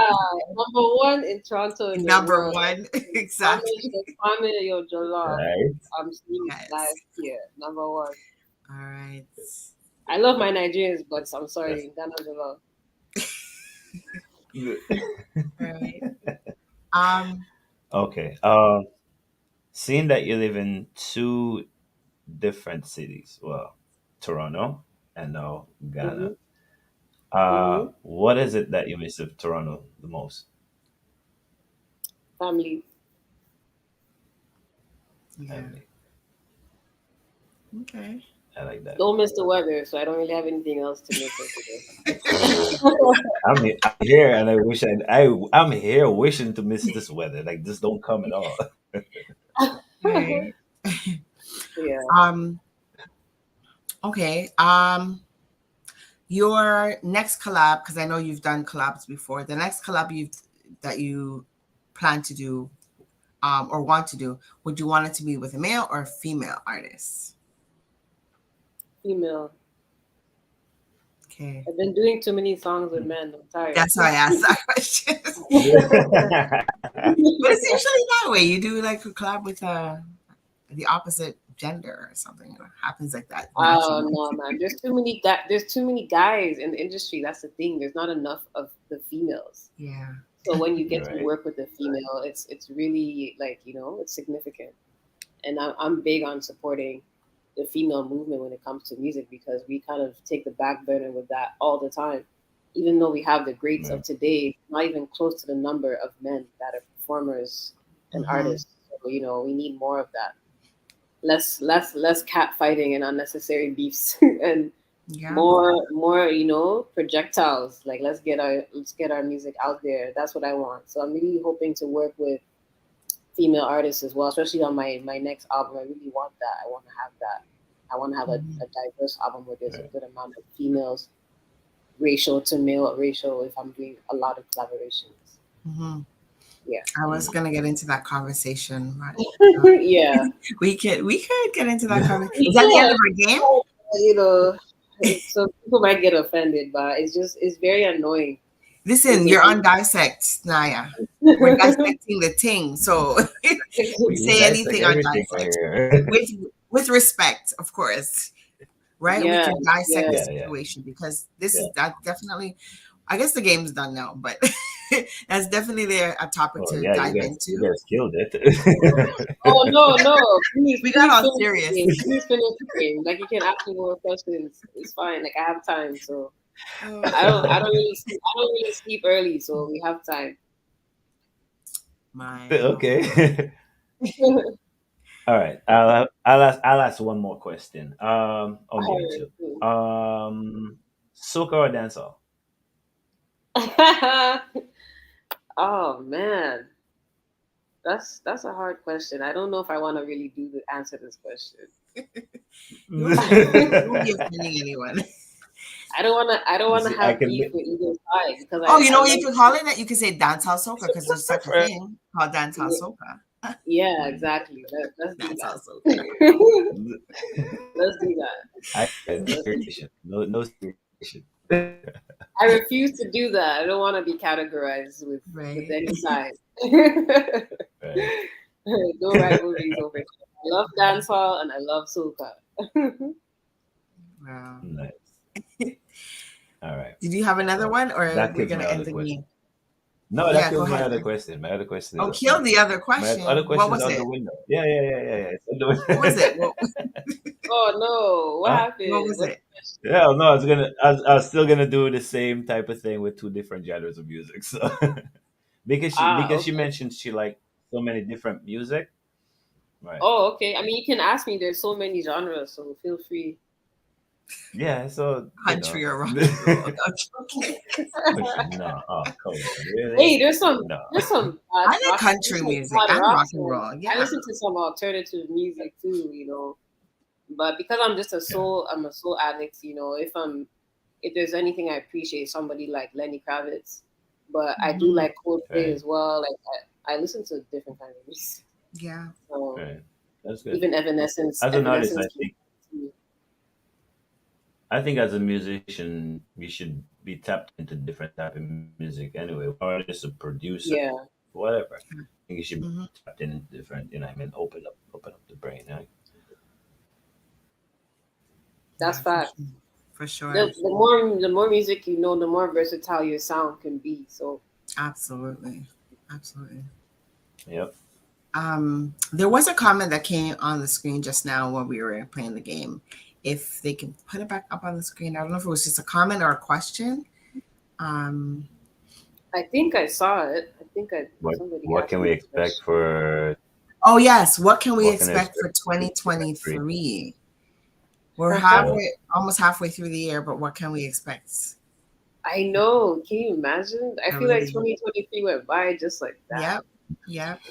number one in Toronto in the Number world. one, Spanish, exactly. the family your Jollof. Right? I'm seeing live Yes. here. Number one. All right. I love my Nigerians, but I'm That's sorry, Ghana Jollof. All right. Um. okay. Seeing that you live in two different cities, well, Toronto and now Mm-hmm. Ghana. Mm-hmm. What is it that you miss of Toronto the most? Family. Yeah. Family. Okay. I like that. Don't miss the weather, so I don't really have anything else to miss over I'm here, and I'm here wishing to miss this weather. Like this don't come at all. there. Right. Yeah. Um. Okay. Your next collab, because I know you've done collabs before. The next collab that you plan to do, or want to do, would you want it to be with a male or a female artist? Female. Okay. I've been doing too many songs with men. I'm tired. That's why I asked that question. But it's usually that way. You do like a collab with the opposite gender or something. Happens like that Oh naturally. no, man! There's too many guys in the industry. That's the thing. There's not enough of the females. Yeah. So when you get to Right. work with a female, it's really like it's significant. And I'm big on supporting the female movement when it comes to music because we kind of take the back burner with that all the time. Even though we have the greats of Right. today, not even close to the number of men that are performers and Mm-hmm. artists. So we need more of that. Less cat fighting and unnecessary beefs and Yeah. more projectiles. Like let's get our music out there. That's what I want. So I'm really hoping to work with female artists as well, especially on my next album. I really want that. I want to have that. I want to have Mm-hmm. a diverse album where there's a Right. good amount of females, racial to male ratio. If I'm doing a lot of collaborations, Mm-hmm. yeah, I was gonna get into that conversation, but yeah, we could get into that conversation. Is that the end yeah. of our game? You know, so people might get offended, but it's very annoying. Listen, It's a you're on Dissect, Naya. we're dissecting the thing. So we We say dissect anything on everything over dissect here. with with respect, of course. Right? We Yeah, can dissect the yeah. Yeah, yeah, situation because this yeah. is that definitely. I guess the game's done now, but that's definitely a topic Oh to yeah, dive you into. guys killed it. Oh no, no! Please, We got please all finish the serious. game. Please finish the game. Like you can ask me more questions. It's fine. Like I have time, so Oh, I don't really sleep early, so we have time. my Okay. All right. I'll ask one more question. Or maybe two. Soca or dancehall? Oh man, that's a hard question. I don't know if I want to really do the answer this question. you won't be offending anyone. I don't wanna See, I have can beef make with either side because Oh, you I know what you like could call it? That you could say dancehall soca because there's such a preference. thing called dancehall yeah, soca. yeah, exactly. Let's do Dancehall that. soca. Let's do that. I no Let's do segregation. No segregation. I refuse to do that. I don't want to be categorized with Right. any side. Right. No rivalries over here. I love dancehall and I love soca. Wow. Nice. All right. Did you have another So one, or that we're kills gonna my end other the question. game? No, that Yeah, go kills my ahead. other question. My other question Oh, is kill the other my other question. What question is was out the it? window. Yeah. It's out the What was it? window. Oh no, what Huh? What happened? was What's it? the question? Yeah, no, I was still gonna do the same type of thing with two different genres of music. So Ah, because she okay. mentioned she like so many different music. Right. Oh, okay. I mean, you can ask me. There's so many genres, so feel free. Yeah, so Country or rock and roll? Okay. country. No, oh come on, Hey, really? No. there's some bad I like rock, there's country some music bad and rock rock and songs. roll. I Yeah. listen to some alternative music too, you know. But because I'm just Yeah. I'm a soul addict, you know. If there's anything I appreciate, somebody like Lenny Kravitz. But I do Mhm. like Coldplay Right. as well. Like I listen to different kinds of music. Yeah. So Right. That's good. even Evanescence, As an artist, Evanescence. Can- I think as a musician, you should be tapped into different type of music anyway. Artist, a producer, Yeah, whatever. I think you should be Hmm. tapped into different. You know, what I mean, open up the brain. Right? that's Yeah, for fact. sure. For sure. The more music you know, the more versatile your sound can be. So Absolutely. Absolutely. Yep. There was a comment that came on the screen just now when we were playing the game. If they can put it back up on the screen, I don't know if it was just a comment or a question. Um, I think I saw it. I think I somebody What asked can me we a expect question. for oh yes, what can we what can I expect expect for for 2023? 2023? We're So almost halfway through the year, but what can we expect? I know. Can you imagine? I feel like Already. 2023 went by just like that. Yep. Yep.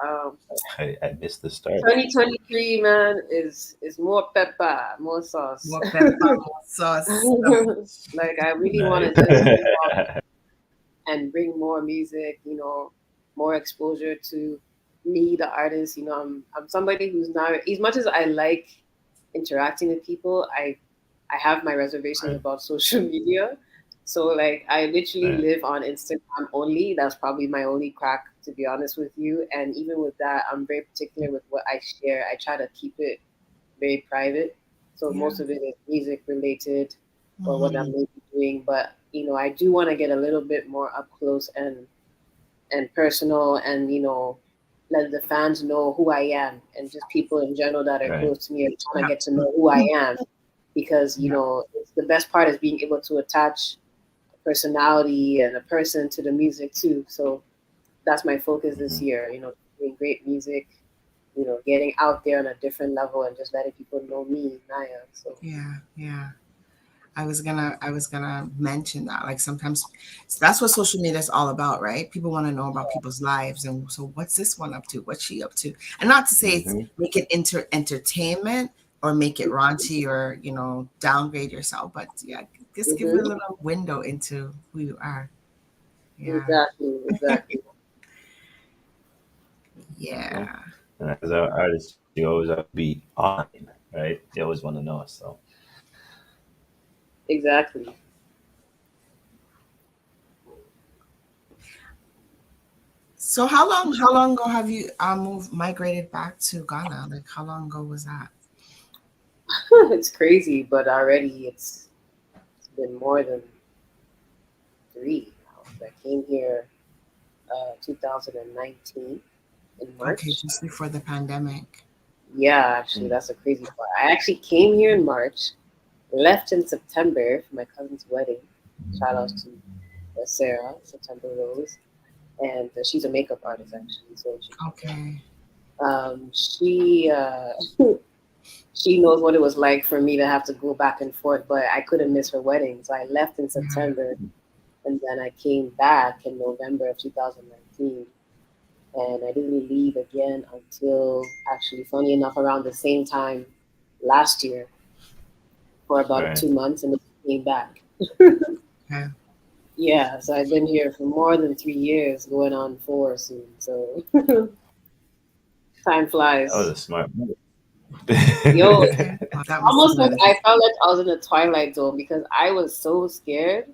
Um, I missed the start. 2023, man, is more pepper, more sauce. More pepper, more sauce. Like I really want Nice. to just go out and bring more music, you know, more exposure to me, the artist. You know, I'm somebody who's not as much as I like interacting with people, I have my reservations Right. about social media. So like I literally Right. live on Instagram only. That's probably my only crack, to be honest with you. And even with that, I'm very particular with what I share. I try to keep it very private. So Yeah. most of it is music related or what I'm Hmm. maybe doing. But you know, I do want to get a little bit more up close and personal, and you know, let the fans know who I am, and just people in general that are Right. close to me are trying to Yep. get to know who I am, because you Yep. know it's the best part is being able to attach a personality and a person to the music too. So that's my focus this Hmm. year. You know, doing great music, you know, getting out there on a different level and just letting people know me, Naya. So Yeah. Yeah. I was gonna mention that. Like sometimes that's what social media is all about, right? People want to know about people's lives, and so what's this one up to? What's she up to? And not to say it's Hmm. make it entertainment or make it raunchy or downgrade yourself, but yeah, just give it a hmm little window into who you are. Yeah, exactly, exactly, Yeah. yeah, And as an artist, you always have to be on, right? You always want to know. So exactly. So how long ago have you migrated back to Ghana? Like how long ago was that? It's crazy, but already it's been more than three now. I came here 2019 in Okay, March. just before the pandemic. Yeah, actually, Mm. that's a crazy part. I actually came here in March, left in September for my cousin's wedding. Shout out to Sarah, September Rose, and she's a makeup artist actually. So Okay. she she knows what it was like for me to have to go back and forth, but I couldn't miss her wedding, so I left in Yeah. September, and then I came back in November of 2019, and I didn't leave again until actually, funny enough, around the same time last year for about Right. 2 months, and then I came back. Yeah. Yeah, so I've been here for more than 3 years, going on four soon. So time That was flies. a smart move. Yo, Okay. Well, that must have almost like been. I felt like I was in the twilight zone because I was so scared.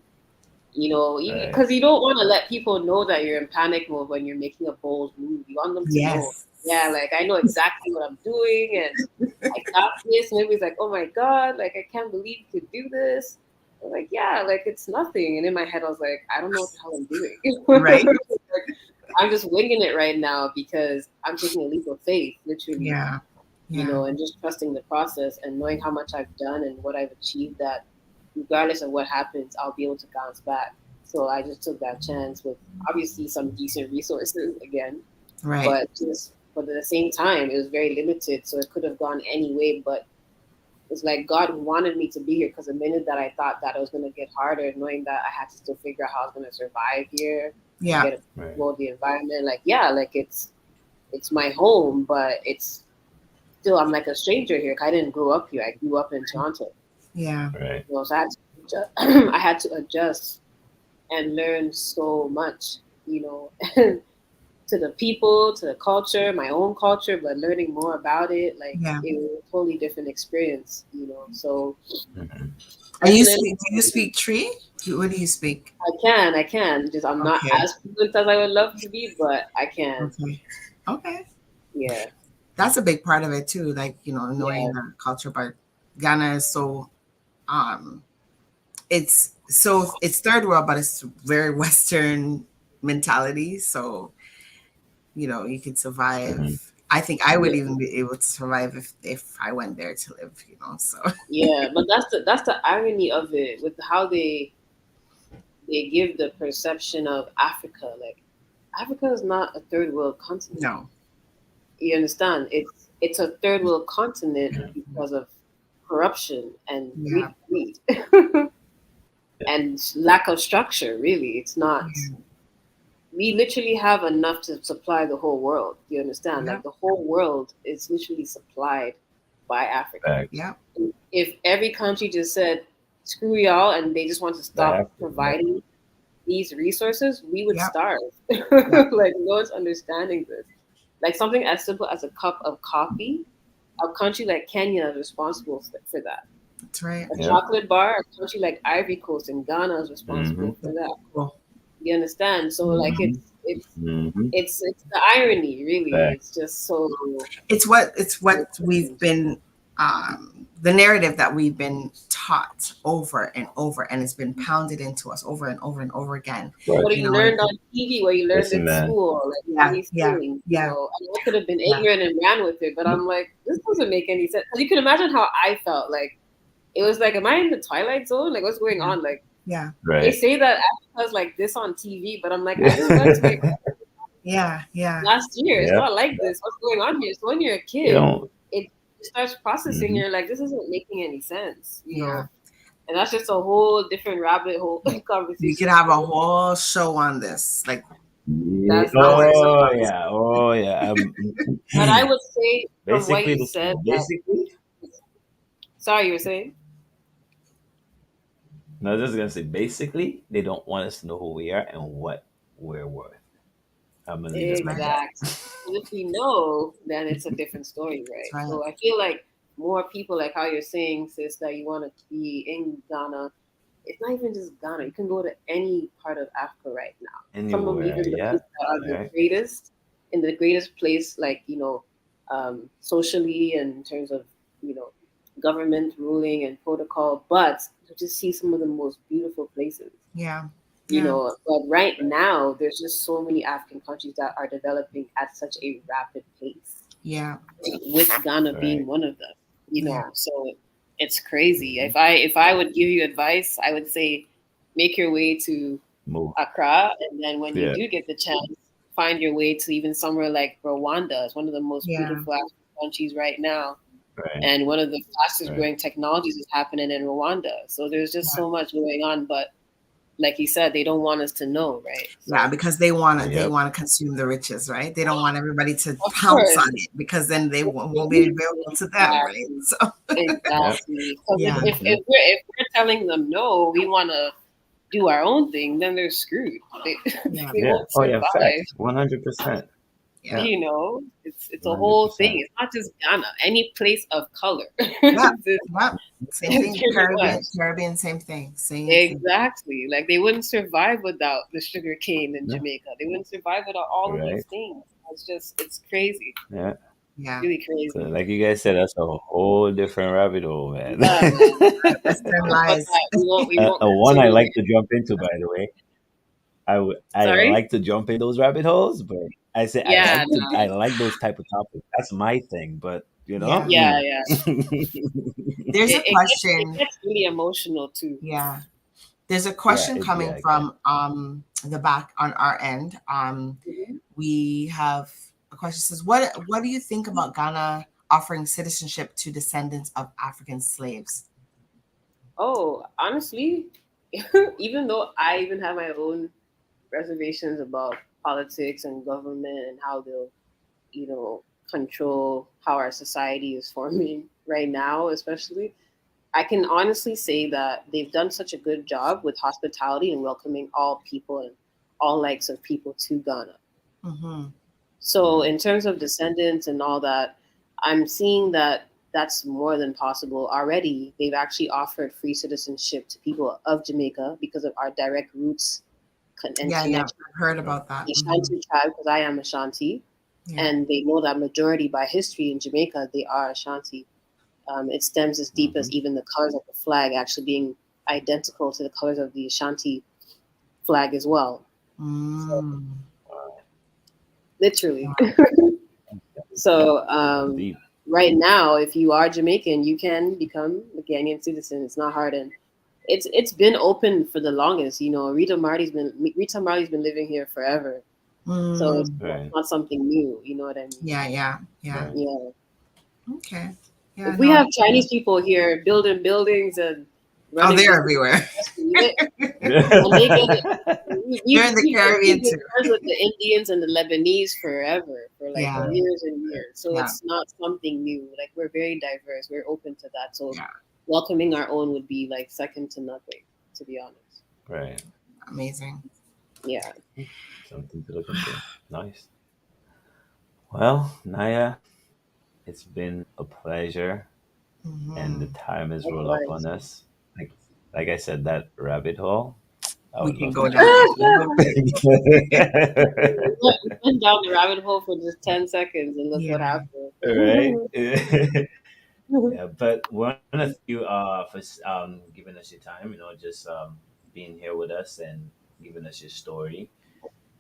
You know, Right. because you don't want to let people know that you're in panic mode when you're making a bold move. You want them to know, Yes. yeah, like I know exactly what I'm doing and I got this. And everybody's like, oh my God, like I can't believe you could do this. I'm like, yeah, like it's nothing. And in my head, I was like, I don't know what the hell I'm doing. Right? Like, I'm just winging it right now because I'm taking a leap of faith, literally, Yeah. Yeah. and just trusting the process and knowing how much I've done and what I've achieved, that regardless of what happens, I'll be able to bounce back. So I just took that chance with obviously some decent resources again, Right. but at the same time, it was very limited. So it could have gone any way, but it's like God wanted me to be here because the minute that I thought that it was going to get harder, knowing that I had to still figure out how I was going to survive here and Yeah. get a Right. well the environment, like yeah, like it's my home, but it's still I'm like a stranger here. I didn't grow up here. I grew up in Toronto. Yeah. Right. So I had to I had to adjust and learn so much, you know, to the people, to the culture, my own culture, but learning more about it, like Yeah. it was a totally different experience, you know. So Mhm. And you definitely, speak? Do you speak Tree? What do you speak? I can. Just I'm not Okay. as fluent as I would love to be, but I can. Okay. Okay. Yeah, That's a big part of it too. Like knowing yeah, the culture, but Ghana is so um, it's third world, but it's very Western mentality. So you could survive. Mhm. I think I would yeah, even be able to survive if I went there to live. So yeah. But that's the irony of it with how they give the perception of Africa. Like Africa is not a third world continent. no. You understand? It's a third world continent Yeah. because of corruption and Yeah. greed and lack of structure. Really, it's not. Yeah. We literally have enough to supply the whole world. You understand? Yeah. Like the whole world is literally supplied by Africa. Facts. Yeah. If every country just said screw y'all and they just want to stop That happened. providing these resources, we would Yeah. starve. Yeah. Like no one's understanding this. Like something as simple as a cup of coffee, a country like Kenya is responsible for that. That's right. A Yep. chocolate bar, a country like Ivory Coast and Ghana is Mhm. responsible for that. Cool. You understand? So like Mhm. Mhm. it's the irony, really. Facts. It's just so It's what we've been the narrative that we've been taught over and over, and it's been pounded into us over and over and over again. But what You you know, learned on TV, what you learned listen, in man. school, like all yeah, these yeah, things, yeah, And I could have been yeah, ignorant and ran with it, but I'm like, this doesn't make any sense. 'Cause you can imagine how I felt. Like it was like, am I in the twilight zone? Like what's going yeah, on? Like yeah, they Right. say that Africa's like this on TV, but I'm like, I just went to my yeah, yeah, last year. It's Yep. not like this. What's going on here? So when you're a You kid, don't. it starts processing. Mhm. You're like, this isn't making any sense, yeah. And that's just a whole different rabbit hole We conversation. could have a whole show on this. Like, Yeah. That's hours literally. of Oh conversation. yeah. Oh yeah. But I would say from what Basically, you this. said that. Basically, Sorry, you were saying. no, I was just gonna say. Basically, they don't want us to know who we are and what we're worth. I'm gonna leave it That's like right. that. Exactly. And if we know, then it's a different story, That's right? right. So I feel like more people, like how you're saying, sis, that you want to be in Ghana, it's not even just Ghana. You can go to any part of Africa right now. Some of Anywhere, even the yeah. places that are the Right. greatest, in the greatest place, like socially and in terms of you know government ruling and protocol, but to just see some of the most beautiful places. Yeah. Yeah. But right now there's just so many African countries that are developing at such a rapid pace, Yeah. with Ghana being Right. one of them. Yeah. So it's crazy. Hmm. If I would give you advice, I would say make your way to Move. Accra, and then when you Yeah. do get the chance, find your way to even somewhere like Rwanda. It's one of the most Yeah. beautiful African countries right now, Right. and one of the fastest Right. growing technologies is happening in Rwanda. So there's just Yeah. so much going on, but like you said, they don't want us to know, right? Yeah, So because they Yep. want to consume the riches, right? They don't want everybody to of pounce course, on it because then they won't be available to them, right? exactly. So Yep. Exactly. Because yeah, Hmm. if we're telling them no, we want to do our own thing, then they're screwed. They yeah, they Yeah. won't Oh yeah. survive. Facts. 100%. yeah, Yeah. It's a whole thing. 100%. It's not just Ghana. Any place of color, yeah, it's yeah. Same thing. pretty much Caribbean, same thing. Same thing. exactly like they wouldn't survive without the sugar cane in Yeah. Jamaica. They wouldn't survive without all of these Right. things. It's crazy, Yeah. Yeah, really So, crazy. like you guys said, that's a whole different rabbit hole, man. Yeah, man. Western But lies. we won't One I continue like it. to jump into, by the way. I Sorry. like to jump in those rabbit holes, but I say Yeah, I no. like those type of topics. That's my thing, but Yeah. Yeah, yeah. There's a It question. gets really emotional too. Yeah. There's a yeah, question yeah, coming I can. from the back on our end. Mhm. We have a question says, what do you think about Ghana offering citizenship to descendants of African slaves? Oh, honestly, even though I even have my own reservations about politics and government and how they'll, you know, control how our society is forming right now, especially, I can honestly say that they've done such a good job with hospitality and welcoming all people and all likes of people to Ghana. Mm-hmm. So, Mhm. in terms of descendants and all that, I'm seeing that that's more than possible already. They've actually offered free citizenship to people of Jamaica because of our direct roots and Yeah, yeah. connection. I've heard Right. about that. The Mm-hmm. Ashanti tribe, because I am Ashanti, Yeah. and they know that majority by history in Jamaica, they are Ashanti. It stems as deep as Hmm. even the colors of the flag actually being identical to the colors of the Ashanti flag as well. So, Mm. literally. So Deep. right now, if you are Jamaican, you can become a Ghanaian citizen. It's not hard, and it's been open for the longest. Rita Marley's been living here forever, so Mm. Right. it's not something new. You know what I mean? Yeah, yeah, yeah. Right. Yeah. Okay. Yeah, If we no. have Chinese people here building buildings and Oh, running they're businesses, everywhere. and they get it. They're in the We've Caribbean been too. friends with the Indians and the Lebanese forever, for like Yeah, years and years. So yeah, it's not something new. Like we're very diverse. We're open to that. So yeah. welcoming our own would be like second to nothing, to be honest. Right. Amazing. Yeah. Something to look into. Nice. Well, Naya, it's been a pleasure, and the Hmm. time has rolled up on Likewise. us. Like, like I said, that rabbit hole. I We would can love to go jump down into it. We went down the rabbit hole for just 10 seconds and look what Yeah. happened. right? Yeah, but we want to thank you for giving us your time. Just being here with us and giving us your story.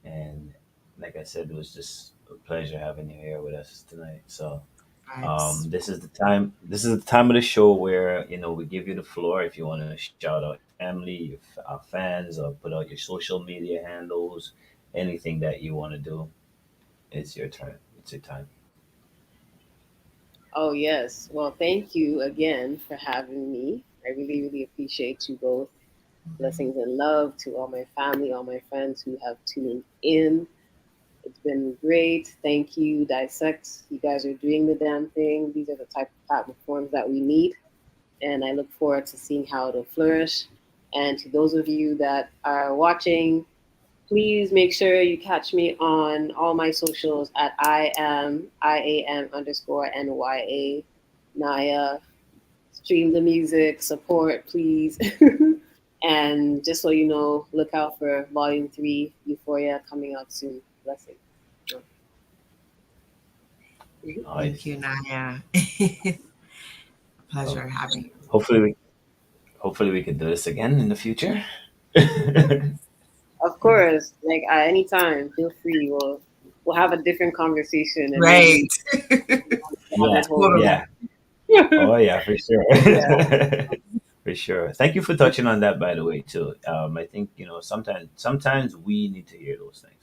And like I said, it was just a pleasure having you here with us tonight. So Vibes. this is the time. This is the time of the show where we give you the floor if you want to shout out your family, your fans, or put out your social media handles, anything that you want to do. It's your turn. It's your time. Oh, yes. Well, thank you again for having me. I really, really appreciate you both. Mhm. Blessings and love to all my family, all my friends who have tuned in. It's been great. Thank you, Dissect. You guys are doing the damn thing. These are the type of platforms that we need. And I look forward to seeing how it'll flourish. And to those of you that are watching, please make sure you catch me on all my socials at IAM_NYA. Naya. Stream the music, support, please. And just so you know, look out for Volume 3, Euphoria, coming out soon. Blessing. Thank you, Naya. So Pleasure having you. hopefully we can do this again in the future. Of course, like at any time, feel free. We'll have a different conversation and Right. maybe Yeah, rabbit hole. Totally. yeah. Oh yeah, for sure. Yeah. For sure. Thank you for touching on that, by the way, too. I think sometimes we need to hear those things.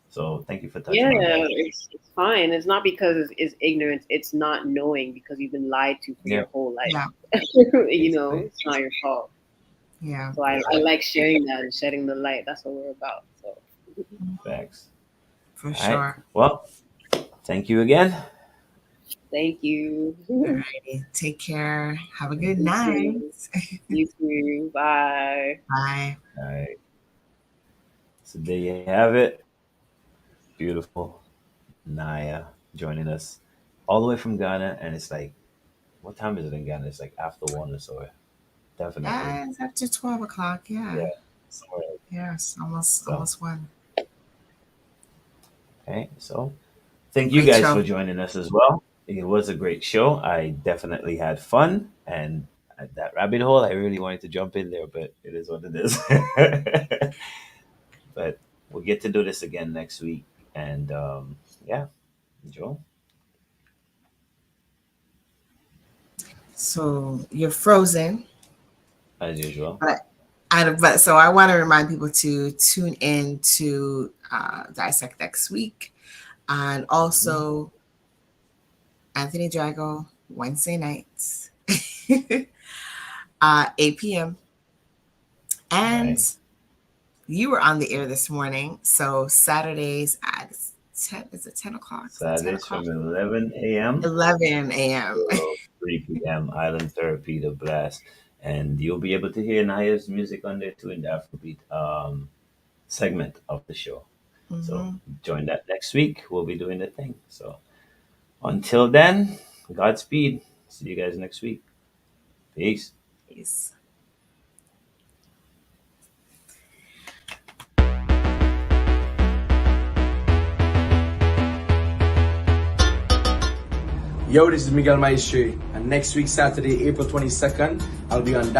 So thank you for touching Yeah, on that. it's fine. It's not because it's ignorance. It's not knowing because you've been lied to for Yeah, your whole life. Yeah. basically. It's not your fault. Yeah. So I like sharing that and shedding the light. That's what we're about. So Facts. For All right. sure. Well, thank you again. thank you. Alrighty. Take care. Have a good You night. too. You too. Bye. Bye. All right. So there you have it. Beautiful Naya joining us all the way from Ghana, and it's like, what time is it in Ghana? It's like after 1 or so. Definitely. Yeah, it's after 12 o'clock. Yeah. Yeah. Somewhere. Yeah. It's almost So, almost one. okay. So thank you Great guys show. for joining us as well. It was a great show. I definitely had fun, and at that rabbit hole, I really wanted to jump in there, but it is what it is. But we'll get to do this again next week, and yeah, Joel, So you're frozen. as usual. But so I want to remind people to tune in to Dissect next week, and Mhm. also Anthony Drago Wednesday nights, 8 p.m. And Right. you were on the air this morning, so Saturdays at 10. Is it 10 o'clock? Is it 10 Saturdays o'clock? from 11 a.m. 11 a.m. to 3 p.m. Island Therapy the Blast. And you'll be able to hear Naya's music on there too in the Afrobeat segment of the show. So Mm-hmm. join that next week. We'll be doing the thing. So until then, Godspeed. See you guys next week. Peace. Peace. Yo, this is Miguel Maestri, and next week, Saturday, April 22nd, I'll be on